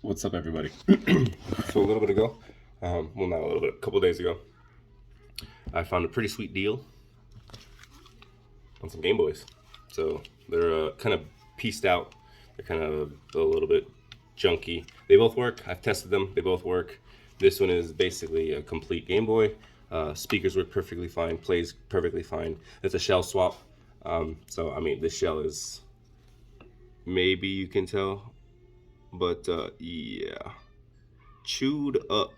What's up, everybody? So a little bit ago, well, not a little bit, a couple days ago, I found a pretty sweet deal on some Game Boys. So they're kind of pieced out. They're kind of a little bit junky. They both work. I've tested them. They both work. This one is basically a complete Game Boy. Speakers work perfectly fine. Plays perfectly fine. It's a shell swap. So I mean, this shell is, maybe you can tell, but yeah, chewed up.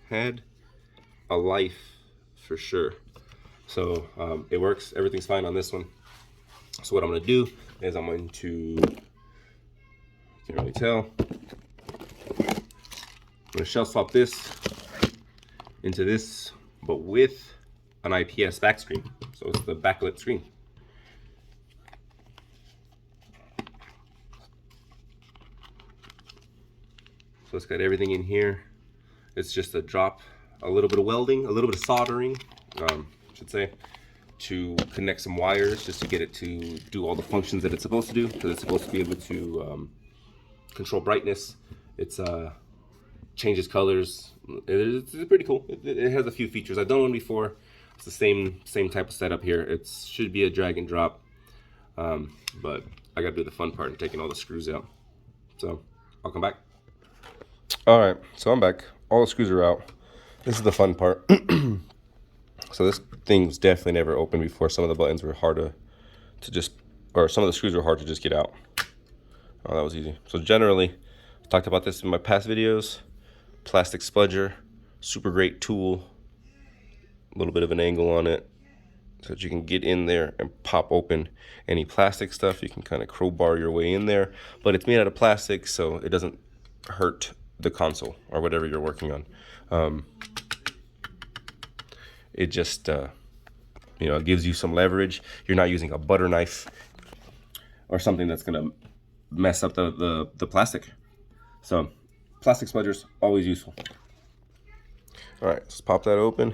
Had a life for sure. So it works. Everything's fine on this one. So what I'm going to do is I'm going to, can't really tell, I'm going to shell swap this into this, but with an IPS back screen. So it's the backlit screen. So it's got everything in here. It's just a drop, a little bit of welding, a little bit of soldering, I should say, to connect some wires just to get it to do all the functions that it's supposed to do, because it's supposed to be able to control brightness. It's changes colors. It's pretty cool. It has a few features. I've done one before. It's the same type of setup here. It should be a drag and drop, but I got to do the fun part and taking all the screws out. So I'll come back. All right, so I'm back. All the screws are out. This is the fun part. So this thing was definitely never opened before. Some of the buttons were hard to just, or some of the screws were hard to just get out. Oh, that was easy. So generally, I talked about this in my past videos. Plastic spudger, super great tool. A little bit of an angle on it so that you can get in there and pop open any plastic stuff. You can kind of crowbar your way in there, but it's made out of plastic, so it doesn't hurt the console or whatever you're working on. It just it gives you some leverage. You're not using a butter knife or something that's gonna mess up the plastic. So plastic spudgers, always useful. All right, let's pop that open.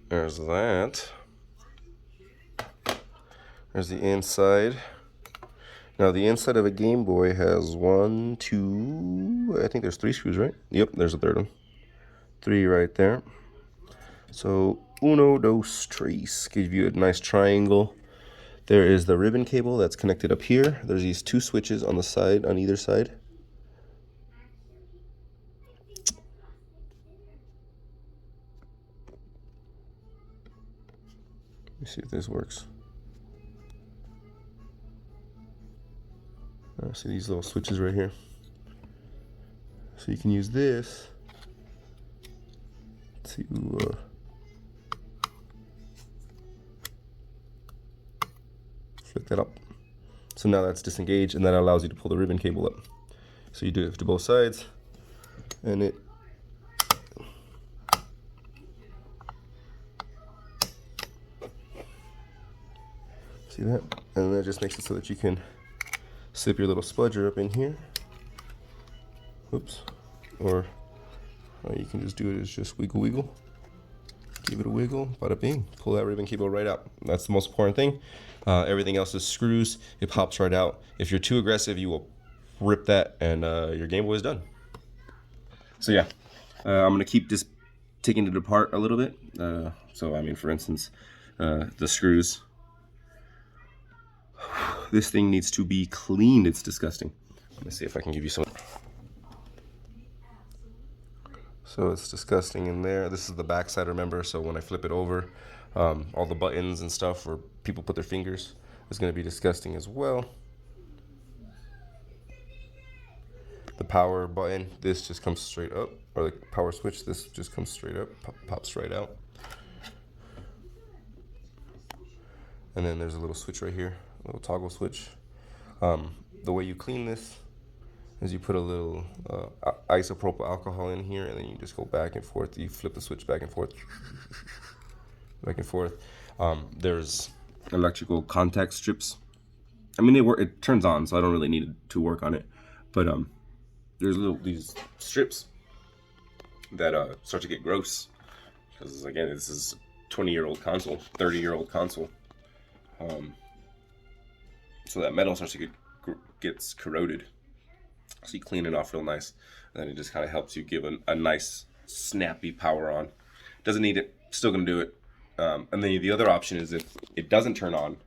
There's that. There's the inside. Now the inside of a Game Boy has 1, 2, I think there's 3 screws, right? Yep, there's a third one. 3 right there. So uno, dos, tres, gives you a nice triangle. There is the ribbon cable that's connected up here. There's these 2 switches on the side, on either side. Let me see if this works. See these little switches right here. So you can use this to flick that up. So now that's disengaged, and that allows you to pull the ribbon cable up. So you do it to both sides, and it see that? And that just makes it so that you can slip your little spudger up in here. Oops. Or you can just do it as just wiggle wiggle. Give it a wiggle, bada bing. Pull that ribbon cable right out. That's the most important thing. Everything else is screws. It pops right out. If you're too aggressive, you will rip that, and your Game Boy is done. So yeah, I'm gonna keep just taking it apart a little bit. So I mean, for instance, the screws. This thing needs to be cleaned. It's disgusting. Let me see if I can give you some. So it's disgusting in there. This is the back side, remember? So when I flip it over, all the buttons and stuff where people put their fingers is going to be disgusting as well. The power button, this just comes straight up. Or the power switch, this just comes straight up, pops right out. And then there's a little switch right here, a little toggle switch. The way you clean this is you put a little isopropyl alcohol in here, and then you just go back and forth. You flip the switch back and forth, back and forth. There's electrical contact strips. I mean, it turns on, so I don't really need to work on it. But there's these strips that start to get gross, because again, this is a 20-year-old console, 30-year-old console. So that metal starts to gets corroded. So you clean it off real nice, and then it just kind of helps you give a nice snappy power on. Doesn't need it, still gonna do it. And then the other option is if it doesn't turn on,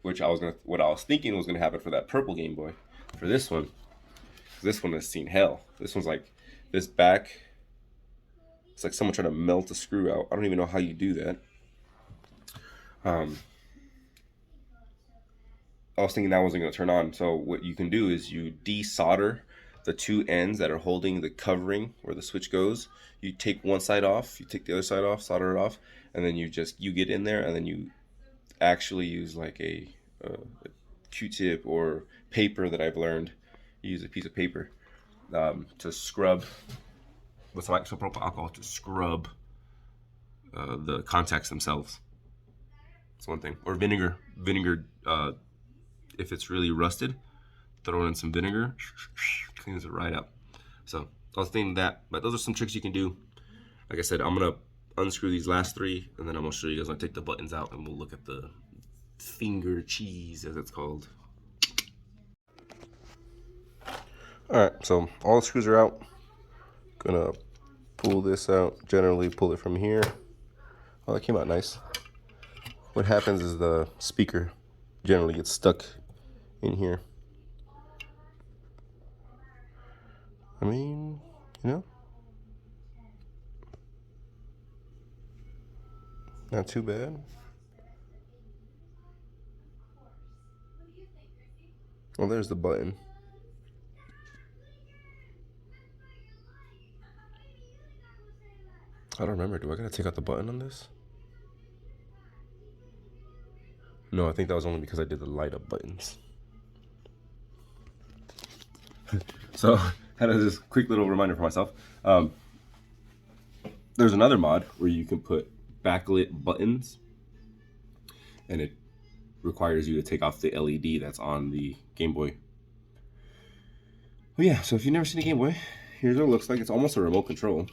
which what I was thinking was gonna happen for that purple Game Boy. For this one has seen hell. This one's like this back. It's like someone trying to melt a screw out. I don't even know how you do that. I was thinking that wasn't going to turn on. So what you can do is you desolder the two ends that are holding the covering where the switch goes. You take one side off, you take the other side off, solder it off, and then you get in there, and then you actually use like a Q-tip or paper that I've learned. You use a piece of paper to scrub with some isopropyl alcohol to scrub the contacts themselves. That's one thing. Or vinegar. If it's really rusted, throw in some vinegar, cleans it right up. So I was thinking that, but those are some tricks you can do. Like I said, I'm gonna unscrew these last three, and then I'm gonna show you guys when I take the buttons out, and we'll look at the finger cheese, as it's called. All right, so all the screws are out. Gonna pull this out. Generally, pull it from here. Oh, that came out nice. What happens is the speaker generally gets stuck in here. I mean, you know, not too bad. Well, there's the button. I don't remember. Do I gotta take out the button on this? No, I think that was only because I did the light up buttons. So, had this quick little reminder for myself. There's another mod where you can put backlit buttons, and it requires you to take off the LED that's on the Game Boy. Well, yeah, so if you've never seen a Game Boy, here's what it looks like. It's almost a remote control.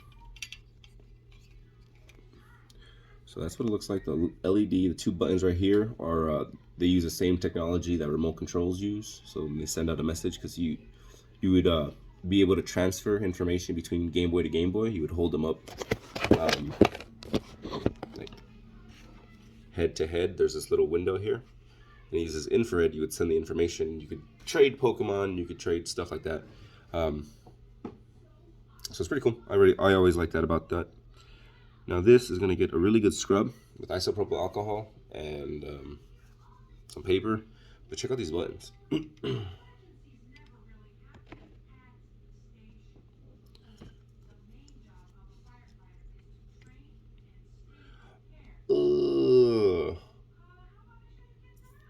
So that's what it looks like. The LED, the two buttons right here are they use the same technology that remote controls use. So when they send out a message, because you would be able to transfer information between Game Boy to Game Boy. You would hold them up like head to head. There's this little window here, and it uses infrared. You would send the information. You could trade Pokemon. You could trade stuff like that. So it's pretty cool. I always like that about that. Now this is going to get a really good scrub with isopropyl alcohol and some paper. But check out these buttons. Ugh.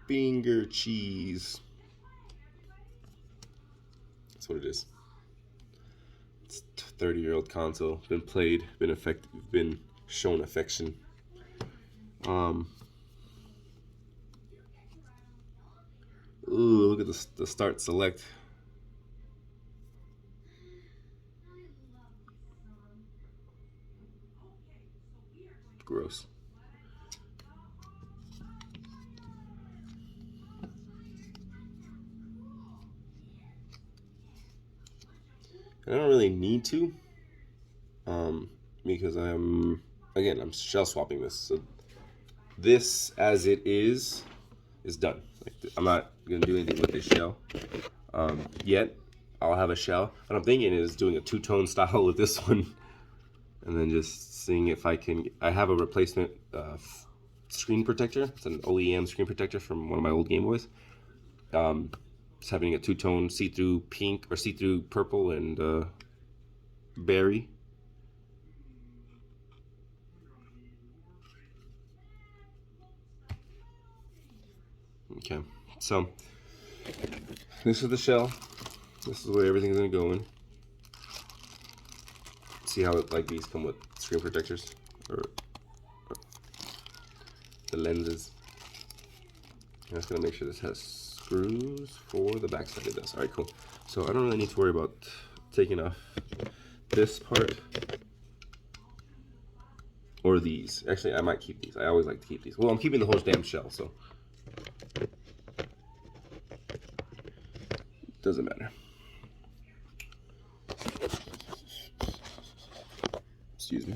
Finger cheese. That's what it is. It's a 30-year-old console. Been played, been effective, been shown affection. Ooh, look at the start select. Gross. I don't really need to, because I'm shell swapping this. So this, as it is done. Like, I'm not gonna do anything with this shell yet. I'll have a shell. What I'm thinking is doing a two-tone style with this one, and then just seeing if I can. I have a replacement screen protector. It's an OEM screen protector from one of my old Game Boys. Just having a two-tone see-through pink or see-through purple and berry. Okay, so this is the shell. This is where everything's gonna go in. See how like these come with screen protectors or the lenses. I'm just gonna make sure this has screws for the backside. It does. All right, cool. So I don't really need to worry about taking off this part or these. Actually, I might keep these. I always like to keep these. Well, I'm keeping the whole damn shell, so doesn't matter. Excuse me.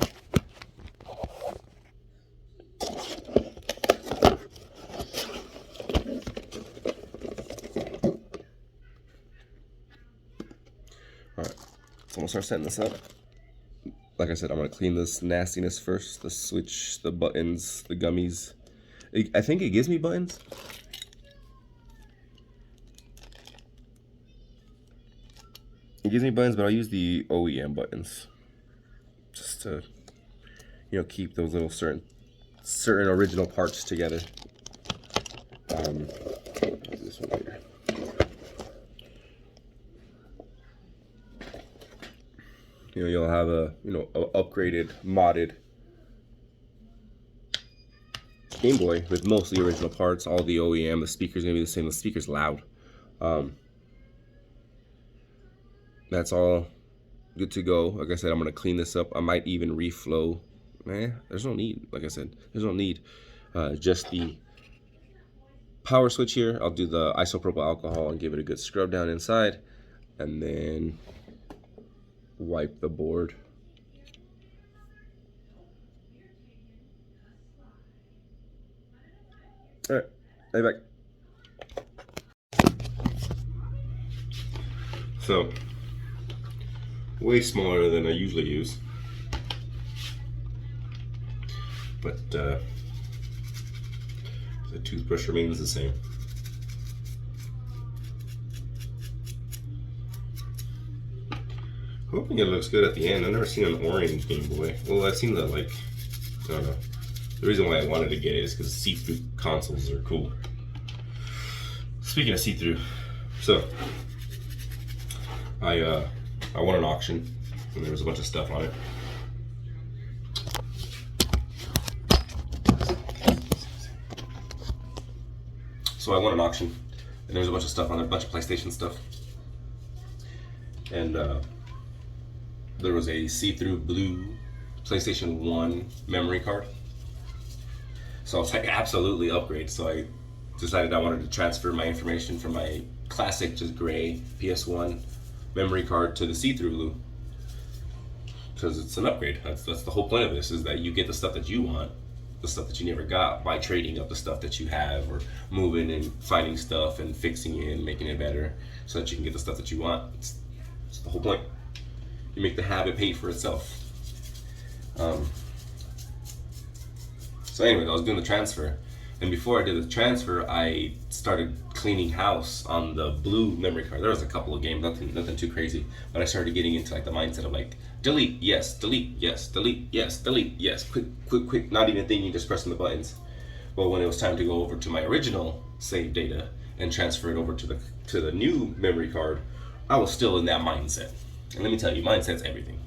Alright, so I'm gonna start setting this up. Like I said, I'm gonna clean this nastiness first. The switch, the buttons, the gummies. I think it gives me buttons. It gives me buttons, but I'll use the OEM buttons. Just to, you know, keep those little certain original parts together. This one later. You know, you'll have a upgraded, modded Game Boy with mostly original parts, all the OEM. The speaker's gonna be the same. The speaker's loud. That's all good to go. Like I said, I'm gonna clean this up. I might even reflow. There's no need. Like I said, there's no need. Just the power switch here. I'll do the isopropyl alcohol and give it a good scrub down inside, and then wipe the board. All right, I'll be back. So, way smaller than I usually use, but the toothbrush remains the same. Hoping it looks good at the end. I've never seen an orange Game Boy. Well, I've seen the, like, I don't know. The reason why I wanted to get it is because see-through consoles are cool. Speaking of see-through, so I won an auction and there was a bunch of stuff on it. So I won an auction and there was a bunch of stuff on there, a bunch of PlayStation stuff. And there was a see-through blue PlayStation 1 memory card. So I was like, absolutely upgrade. So I decided I wanted to transfer my information from my classic, just gray PS1 memory card to the see-through blue. Because it's an upgrade. That's the whole point of this, is that you get the stuff that you want, the stuff that you never got, by trading up the stuff that you have, or moving and finding stuff and fixing it and making it better so that you can get the stuff that you want. It's the whole point. You make the habit pay for itself. So anyway, I was doing the transfer, and before I did the transfer, I started cleaning house on the blue memory card. There was a couple of games, nothing too crazy, but I started getting into like the mindset of like, delete, yes, delete, yes, delete, yes, delete, yes, quick, not even thinking, just pressing the buttons. Well, when it was time to go over to my original save data and transfer it over to the new memory card, I was still in that mindset. And let me tell you, mindset's everything.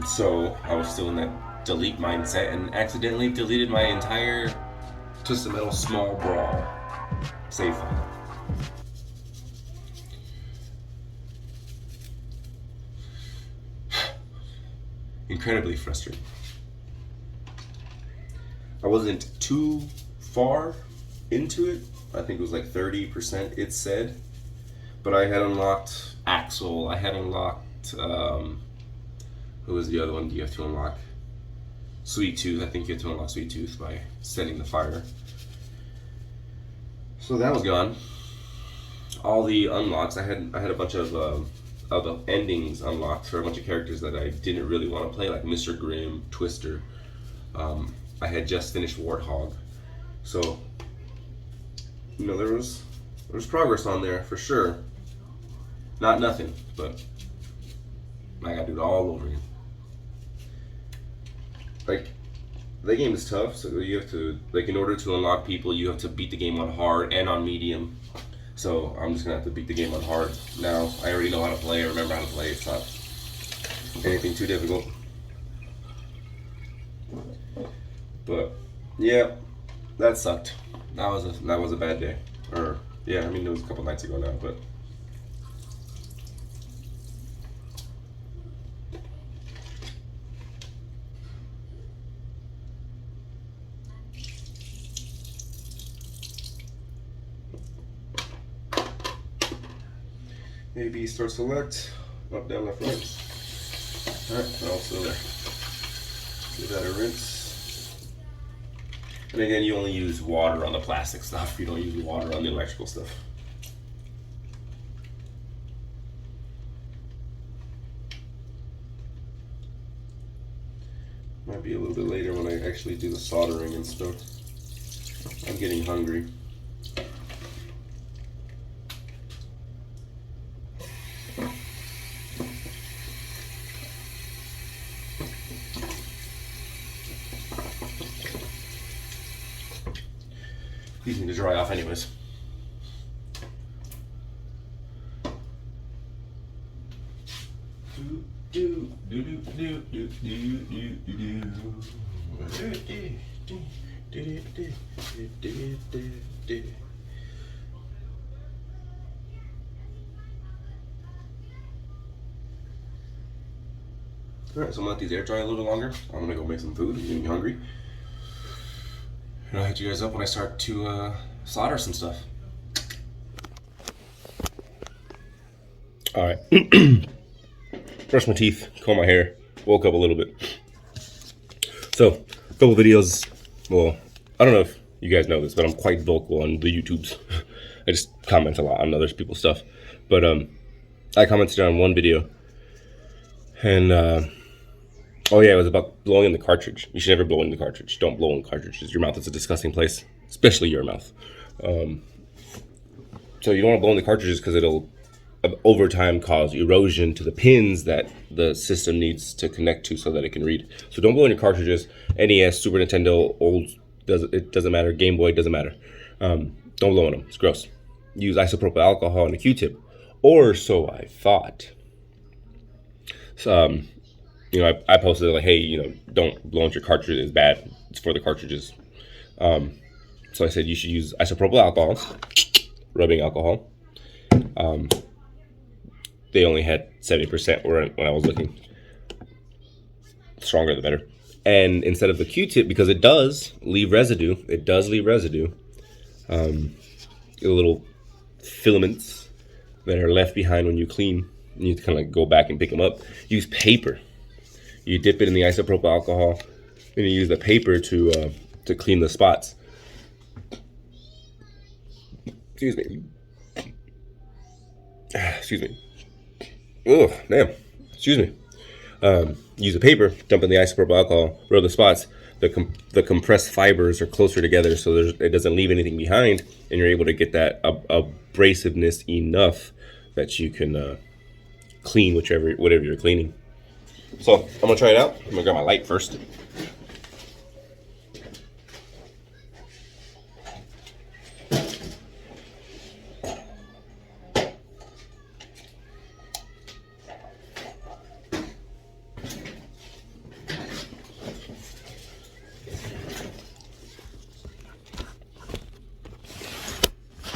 So I was still in that delete mindset and accidentally deleted my entire Twisted Metal Small Brawl save file. Incredibly frustrating. I wasn't too far into it. I think it was like 30%, it said. But I had unlocked Axel. I had unlocked, who was the other one you have to unlock? Sweet Tooth. I think you have to unlock Sweet Tooth by setting the fire. So that was gone. All the unlocks, I had a bunch of the endings unlocked for a bunch of characters that I didn't really want to play, like Mr. Grimm, Twister. I had just finished Warthog. So, you know, there was progress on there for sure. Not nothing, but I gotta do it all over again. Like, that game is tough, so you have to, like, in order to unlock people, you have to beat the game on hard and on medium. So I'm just gonna have to beat the game on hard now. I already know how to play, I remember how to play, it's not anything too difficult. But yeah, that sucked. That was a bad day. Or yeah, I mean it was a couple nights ago now, but A, B, start, select, up, down, left, right. Alright, all still there. Give that a rinse. And again, you only use water on the plastic stuff. You don't use water on the electrical stuff. Might be a little bit later when I actually do the soldering and stuff. I'm getting hungry. These need to dry off anyways. Alright, so I'm gonna let these air dry a little longer. I'm gonna go make some food. I'm getting hungry. And I'll hit you guys up when I start to solder some stuff. Alright. Brush my teeth, comb my hair, woke up a little bit. So, a couple videos. Well, I don't know if you guys know this, but I'm quite vocal on the YouTubes. I just comment a lot on other people's stuff. But I commented on one video. And, oh yeah, it was about blowing in the cartridge. You should never blow in the cartridge. Don't blow in cartridges. Your mouth is a disgusting place, especially your mouth. So you don't want to blow in the cartridges because it'll over time cause erosion to the pins that the system needs to connect to so that it can read. So don't blow in your cartridges. NES, Super Nintendo, old, it doesn't matter. Game Boy, doesn't matter. Don't blow in them. It's gross. Use isopropyl alcohol and a Q-tip, or so I thought. So, you know, I posted like, hey, you know, don't blow into your cartridges. It's bad. It's for the cartridges. So I said you should use isopropyl alcohol, rubbing alcohol. They only had 70% when I was looking. Stronger the better. And instead of the Q-tip, because it does leave residue, little filaments that are left behind when you clean. You need to kind of like go back and pick them up. Use paper. You dip it in the isopropyl alcohol, and you use the paper to clean the spots. Excuse me. Excuse me. Oh, damn. Excuse me. Use the paper, dump in the isopropyl alcohol, rub the spots. The compressed fibers are closer together, so it doesn't leave anything behind, and you're able to get that abrasiveness enough that you can clean whatever you're cleaning. So I'm gonna try it out. I'm gonna grab my light first.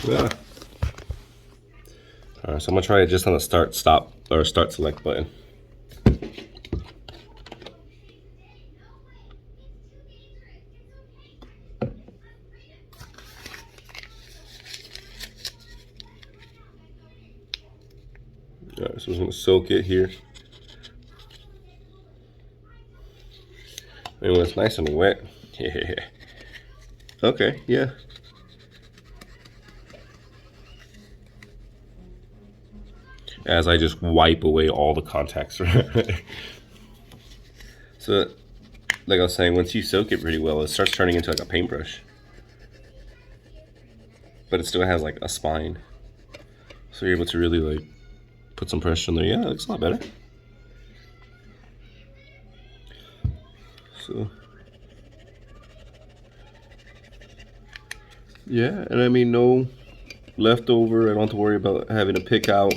Yeah. All right, so I'm gonna try it just on the start select button. All right, so I'm gonna soak it here. And when it's nice and wet, yeah. Okay, yeah. As I just wipe away all the contacts. So, like I was saying, once you soak it pretty well, it starts turning into like a paintbrush. But it still has like a spine. So you're able to really like put some pressure on there. Yeah, it looks a lot better. So, yeah, and I mean, no leftover. I don't have to worry about having to pick out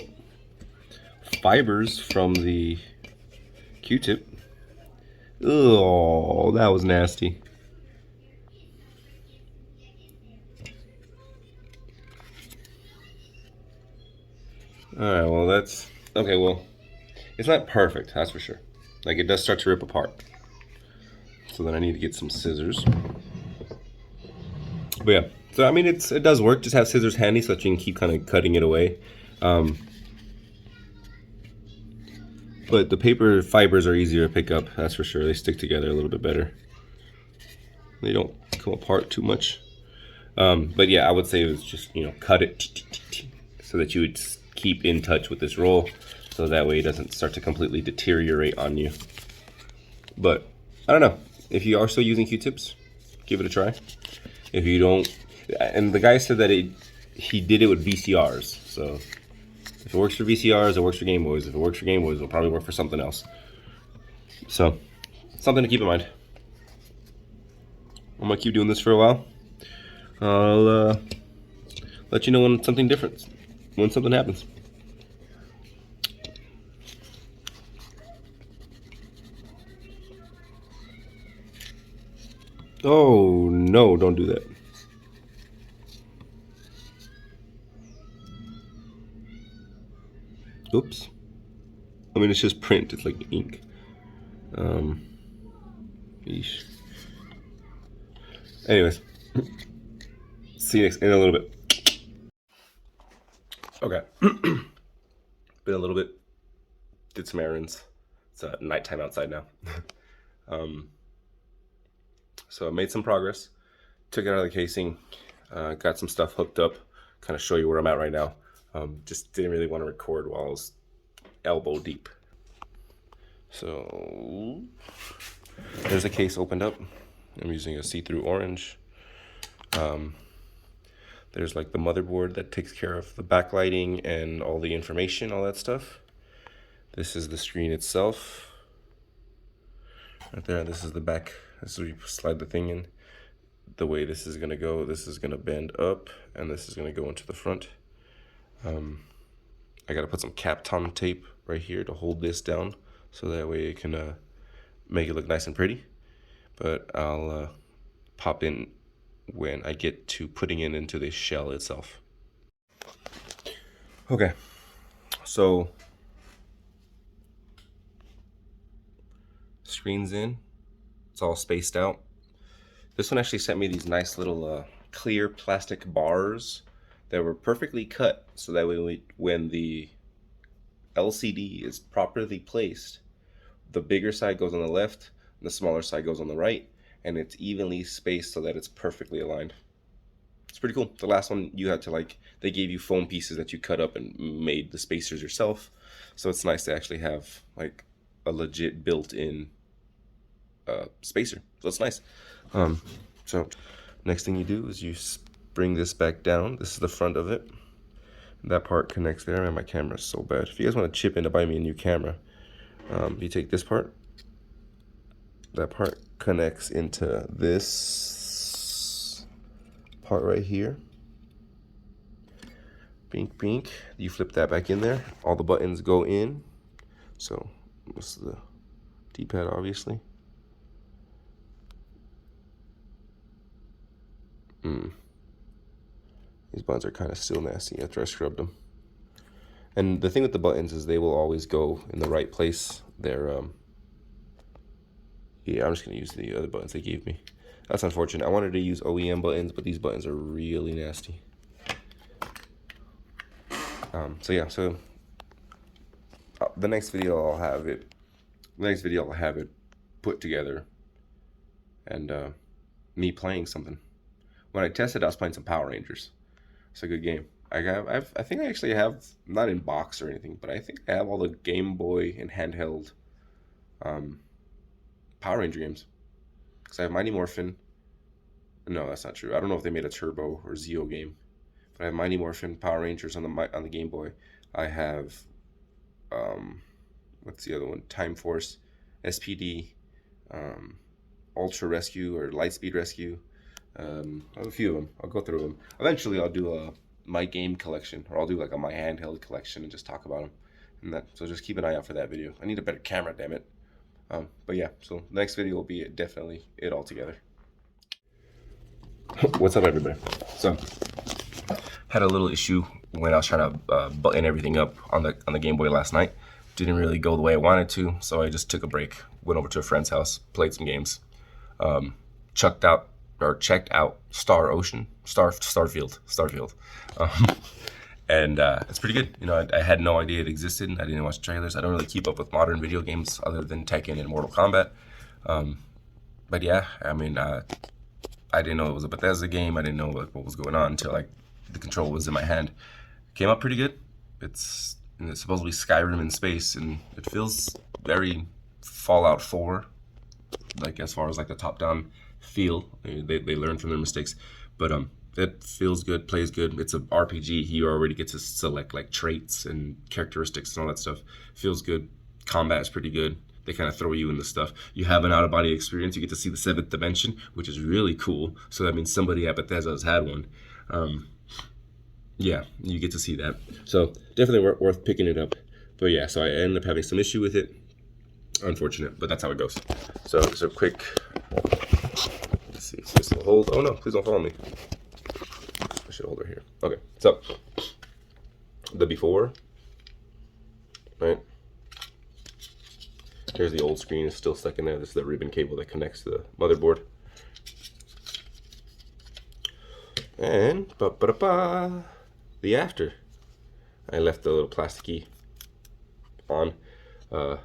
fibers from the Q-tip. Oh, that was nasty. Alright, well that's okay. Well, it's not perfect, that's for sure. Like, it does start to rip apart. So then I need to get some scissors. But yeah, so I mean, it does work. Just have scissors handy so that you can keep kind of cutting it away. But the paper fibers are easier to pick up, that's for sure. They stick together a little bit better. They don't come apart too much. But yeah, I would say it was just, you know, cut it so that you would keep in touch with this roll, so that way it doesn't start to completely deteriorate on you. But I don't know, if you are still using Q-tips, give it a try. If you don't, and the guy said that he did it with VCRs, so if it works for VCRs, it works for Game Boys. If it works for Game Boys, it'll probably work for something else. So, something to keep in mind. I'm gonna keep doing this for a while. I'll let you know when something different, when something happens. Oh no, don't do that. Oops. I mean, it's just print, it's like ink. Yeesh. Anyways, see you in a little bit. Okay. Been a little bit, did some errands. It's nighttime outside now. So I made some progress, took it out of the casing, got some stuff hooked up, kind of show you where I'm at right now. Just didn't really want to record while I was elbow deep. So there's a case opened up. I'm using a see-through orange. There's like the motherboard that takes care of the backlighting and all the information, all that stuff. This is the screen itself. Right there, this is the back. This is where you slide the thing in. The way this is gonna go, this is gonna bend up, and this is gonna go into the front. I gotta put some Kapton tape right here to hold this down, so that way it can make it look nice and pretty. But I'll pop in when I get to putting it into the shell itself. Okay, so screen's in, it's all spaced out. This one actually sent me these nice little clear plastic bars that were perfectly cut, so that way when the LCD is properly placed, the bigger side goes on the left and the smaller side goes on the right, and it's evenly spaced so that it's perfectly aligned. It's pretty cool. The last one you had to like, they gave you foam pieces that you cut up and made the spacers yourself. So it's nice to actually have like a legit built-in spacer. So it's nice. So next thing you do is you bring this back down. This is the front of it. That part connects there. Man, my camera's so bad. If you guys want to chip in to buy me a new camera, you take this part. That part connects into this part right here. Bink, bink. You flip that back in there. All the buttons go in. So this is the D-pad, obviously. These buttons are kind of still nasty after I scrubbed them. And the thing with the buttons is they will always go in the right place. They're, yeah, I'm just going to use the other buttons they gave me. That's unfortunate. I wanted to use OEM buttons, but these buttons are really nasty. So yeah, so the next video I'll have it put together and me playing something. When I tested, I was playing some Power Rangers. It's a good game. I think I actually have, not in box or anything, but I think I have all the Game Boy and handheld Power Ranger games. Because I have Mighty Morphin. No, that's not true. I don't know if they made a Turbo or Zeo game. But I have Mighty Morphin, Power Rangers on the Game Boy. I have, what's the other one? Time Force, SPD, Ultra Rescue or Lightspeed Rescue. I have a few of them. I'll go through them. Eventually, I'll do a my game collection, or I'll do like a my handheld collection and just talk about them. And that, so just keep an eye out for that video. I need a better camera, damn it. But yeah, so the next video will be definitely it all together. What's up, everybody? So, had a little issue when I was trying to button everything up on the Game Boy last night. Didn't really go the way I wanted to, so I just took a break. Went over to a friend's house, played some games, checked out Starfield, and it's pretty good. You know, I had no idea it existed. I didn't watch trailers. I don't really keep up with modern video games other than Tekken and Mortal Kombat. But yeah, I mean, I didn't know it was a Bethesda game. I didn't know what was going on until like the control was in my hand. Came out pretty good. It's supposedly Skyrim in space, and it feels very Fallout 4, like as far as like the top-down feel. They learn from their mistakes, but it feels good, plays good. It's an RPG. You already get to select like traits and characteristics and all that stuff. Feels good. Combat is pretty good. They kind of throw you in the stuff. You have an out-of-body experience. You get to see the 7th dimension, which is really cool. So that means somebody at Bethesda has had one. Yeah, you get to see that. So definitely worth picking it up. But yeah, so I ended up having some issue with it. Unfortunate, but that's how it goes. So quick. Let's see if this will hold. Oh no, please don't follow me. I should hold her here. Okay, so the before, right? Here's the old screen. It's still stuck in there. This is the ribbon cable that connects to the motherboard. And the after. I left the little plasticky on. I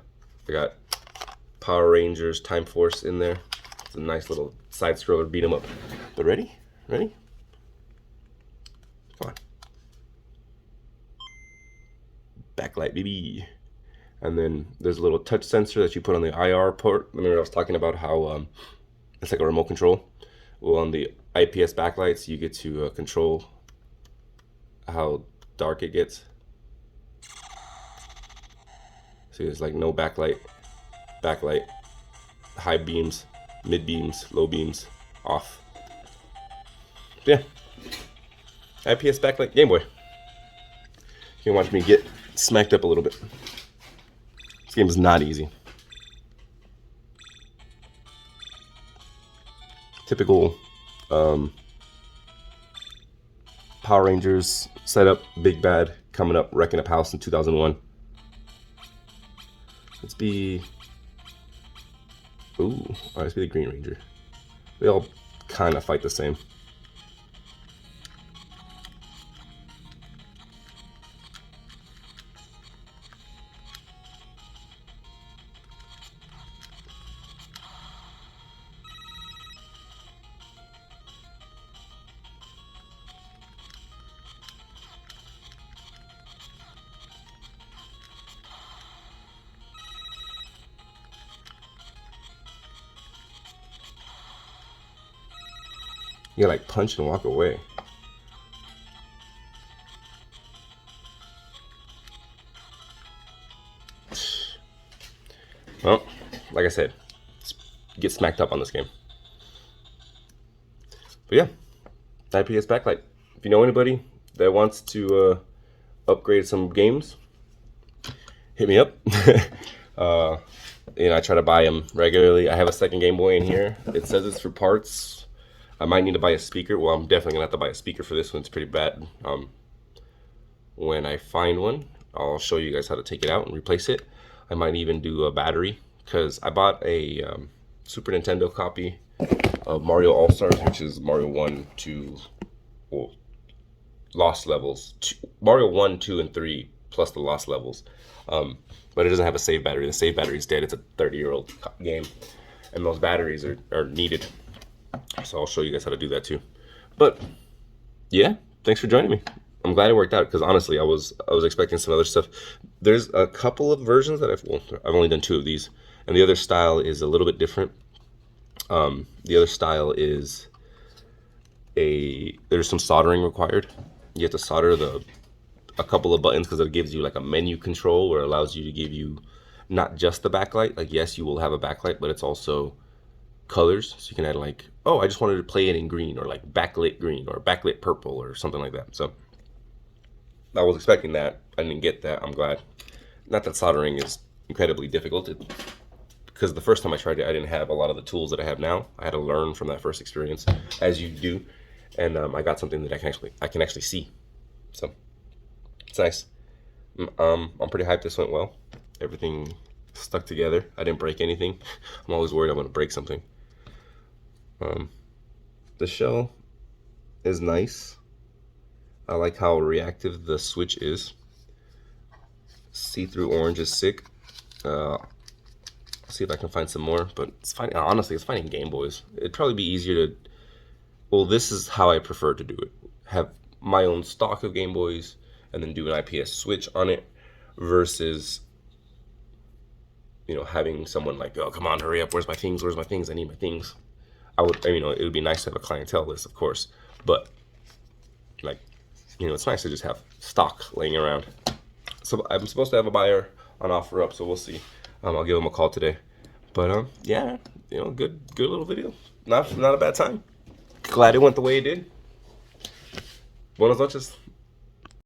got Power Rangers Time Force in there. It's a nice little side scroller, beat 'em up. But ready? Ready? Come on. Backlight, baby. And then there's a little touch sensor that you put on the IR port. Remember I was talking about how it's like a remote control? Well, on the IPS backlights, you get to control how dark it gets. See, there's like no backlight, high beams, mid beams, low beams, off. Yeah. IPS backlight Gameboy. You can watch me get smacked up a little bit. This game is not easy. Typical Power Rangers setup, big bad coming up, wrecking up house in 2001. Let's be, ooh, all right, let's be the Green Ranger. They all kind of fight the same. You gotta like punch and walk away. Well, like I said, get smacked up on this game. But yeah, IPS backlight. If you know anybody that wants to upgrade some games, hit me up. You know, I try to buy them regularly. I have a second Game Boy in here. It says it's for parts. I might need to buy a speaker. Well, I'm definitely gonna have to buy a speaker for this one. It's pretty bad. When I find one, I'll show you guys how to take it out and replace it. I might even do a battery, because I bought a Super Nintendo copy of Mario All-Stars, which is Mario 1, 2, well, Lost Levels. Mario 1, 2, and 3, plus the Lost Levels. But it doesn't have a save battery. The save battery is dead. It's a 30-year-old game, and those batteries are needed. So I'll show you guys how to do that too. But yeah, thanks for joining me. I'm glad it worked out, because honestly, I was expecting some other stuff. There's a couple of versions that I've only done 2 of these, and the other style is a little bit different. The other style is there's some soldering required. You have to solder a couple of buttons, because it gives you like a menu control where it allows you to give you not just the backlight. Like, yes, you will have a backlight, but it's also colors, so you can add like, oh, I just wanted to play it in green, or like backlit green, or backlit purple, or something like that. So I was expecting that. I didn't get that. I'm glad. Not that soldering is incredibly difficult, because the first time I tried it, I didn't have a lot of the tools that I have now. I had to learn from that first experience, as you do, and I got something that I can actually see. So it's nice. I'm pretty hyped. This went well. Everything stuck together. I didn't break anything. I'm always worried I'm going to break something. The shell is nice. I like how reactive the switch is. See-through orange is sick. See if I can find some more, but it's finding, honestly, it's finding Game Boys. It'd probably be easier to, well, this is how I prefer to do it. Have my own stock of Game Boys and then do an IPS switch on it versus, you know, having someone like, oh, come on, hurry up, where's my things, I need my things. I would, you know, it would be nice to have a clientele list, of course, but like, you know, it's nice to just have stock laying around. So I'm supposed to have a buyer on OfferUp, so we'll see. I'll give him a call today. But yeah, you know, good little video. Not a bad time. Glad it went the way it did. Buenas noches.